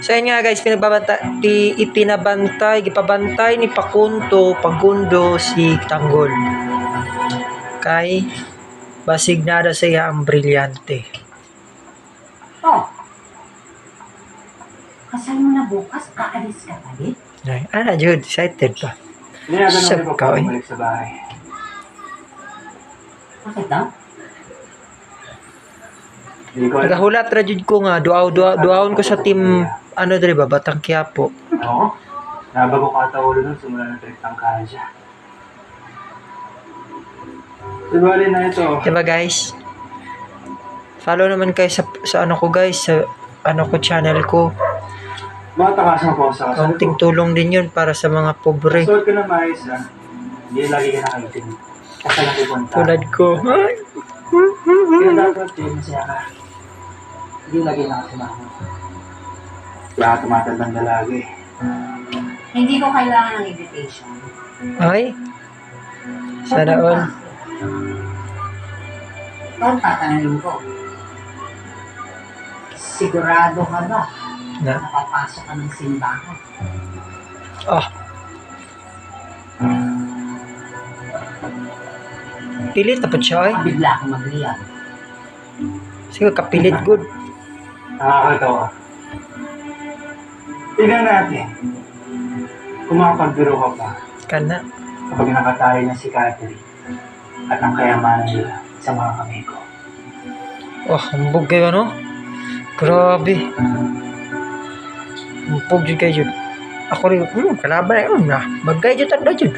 So yun nga guys, gipabantay ni Pagundo si Tanggol. Kay basig nada sa iya ang brilyante. Oh. Kasal mo na bukas, kaalis ka palit? Ay, Jude, excited pa. Hindi na Sab ganun ka, ko eh. bumalik sa bahay. Bakit daw? Hindi ko alam. Nagahulat ra jud ko nga duawon ko sa team diri ba Batang Quiapo. Oo. Nabago ka tawalo nun, simula ng trip ng Kaja. Ibali na ito. Diba guys? Follow naman kayo sa ano ko guys, sa ano ko channel ko. Matakasan po sa kasal Kaunting ko. tulong din yun para sa mga pobre. Suot ko na maayos na. Hindi lagi ka nakaitin. Kasal ang pupunta. Tulad ko. Ay. Kaya dapat yun, masaya ka. Hindi lagi nakasama. Lahat tumatandang lalaki. Hindi ko kailangan ng invitation. Ay. Sana all. Ikaw, tatanungin ko. Sigurado ka ba Na. nakapasok ka ng simbahan? Ah. Pilit dapat siya ay. Bigla akong mag-react. Sige, kapilit good. Nakakatawa. Tingnan natin. Kung makapagbiro ka pa Kana. kapag nakatali na si Catherine at ang kayamanan nila sa mga kamay ko. Oh, hambog kayo no? Grabe. Hambog jud kayo jud. Ako rin, kalaban na yun na. Bagay jud tanda jud.